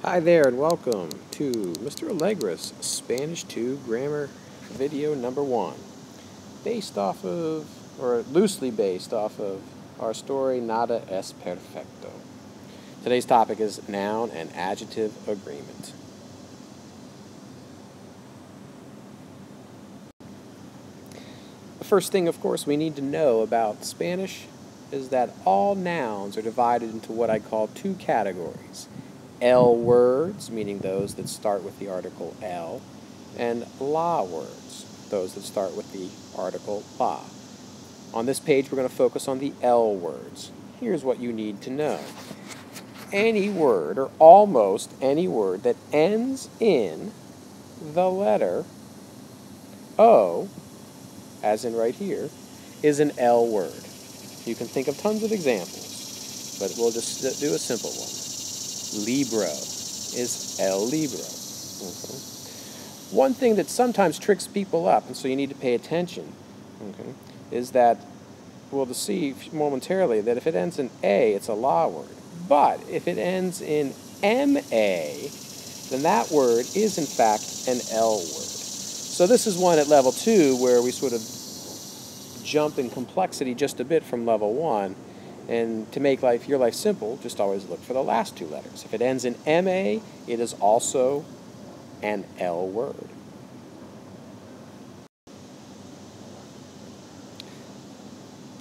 Hi there and welcome to Mr. Allegra's Spanish 2 Grammar video number 1, based off of, or loosely based off of, our story Nada Es Perfecto. Today's topic is noun and adjective agreement. The first thing, of course, we need to know about Spanish is that all nouns are divided into what I call two categories. L words, meaning those that start with the article L, and la words, those that start with the article la. On this page, we're going to focus on the L words. Here's what you need to know. Any word, or almost any word, that ends in the letter O, as in right here, is an L word. You can think of tons of examples, but we'll just do a simple one. Libro is el libro. One thing that sometimes tricks people up, and so you need to pay attention, is that we'll see momentarily that if it ends in A, it's a la word. But if it ends in M-A, then that word is in fact an L word. So this is one at level 2 where we sort of jump in complexity just a bit from level 1. And to make your life simple, just always look for the last two letters. If it ends in M-A, it is also an L word.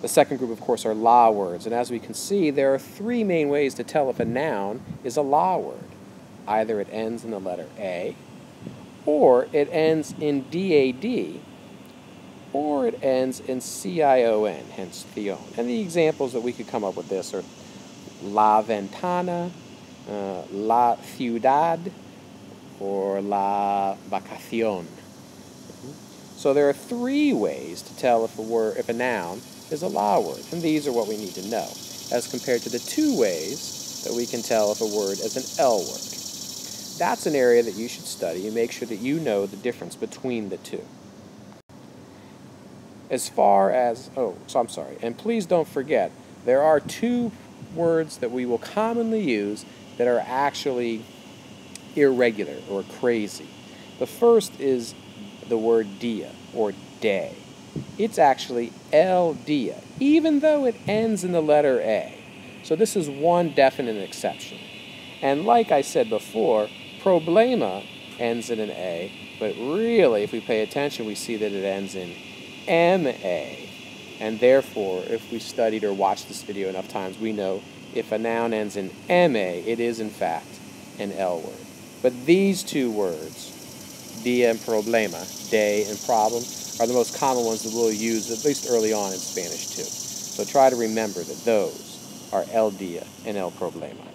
The second group, of course, are la words. And as we can see, there are three main ways to tell if a noun is a la word. Either it ends in the letter A, or it ends in D-A-D, or it ends in C-I-O-N, hence Theon. And the examples that we could come up with this are la ventana, la ciudad, or la vacación. So there are three ways to tell if a noun is a la word, and these are what we need to know, as compared to the two ways that we can tell if a word is an L word. That's an area that you should study and make sure that you know the difference between the two. As far as, and please don't forget, there are two words that we will commonly use that are actually irregular or crazy. The first is the word dia, or day. It's actually el dia, even though it ends in the letter A. So this is one definite exception. And like I said before, problema ends in an A, but really, if we pay attention, we see that it ends in M-A, and therefore, if we studied or watched this video enough times, we know if a noun ends in M-A, it is in fact an L word. But these two words, dia and problema, day and problem, are the most common ones that we'll use, at least early on in Spanish too. So try to remember that those are el dia and el problema.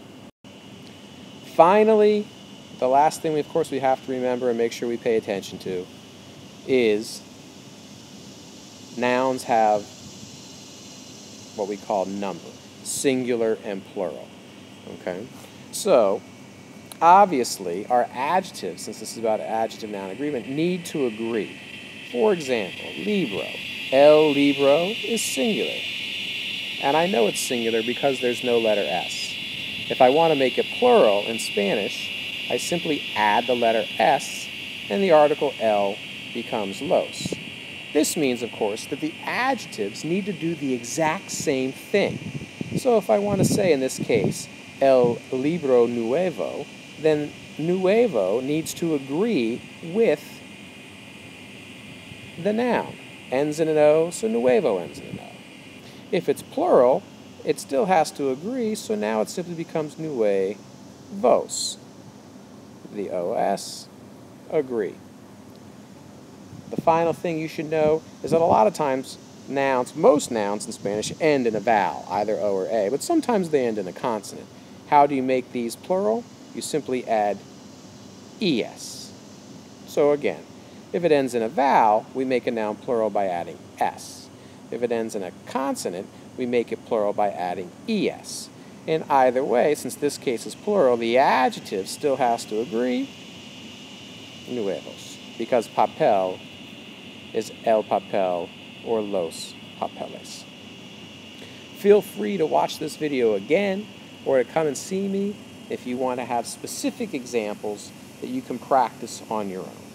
Finally, the last thing, of course, we have to remember and make sure we pay attention to is nouns have what we call number, singular and plural. Okay? So, obviously, our adjectives, since this is about adjective-noun agreement, need to agree. For example, libro. El libro is singular. And I know it's singular because there's no letter S. If I want to make it plural in Spanish, I simply add the letter S, and the article El becomes los. This means, of course, that the adjectives need to do the exact same thing. So if I want to say, in this case, el libro nuevo, then nuevo needs to agree with the noun. Ends in an O, so nuevo ends in an O. If it's plural, it still has to agree, so now it simply becomes nuevos. The OS, agree. The final thing you should know is that a lot of times most nouns in Spanish end in a vowel, either O or A, but sometimes they end in a consonant. How do you make these plural? You simply add ES. So again, if it ends in a vowel, we make a noun plural by adding S. If it ends in a consonant, we make it plural by adding ES. In either way, since this case is plural, the adjective still has to agree, nuevos, because papel is el papel or los papeles. Feel free to watch this video again or to come and see me if you want to have specific examples that you can practice on your own.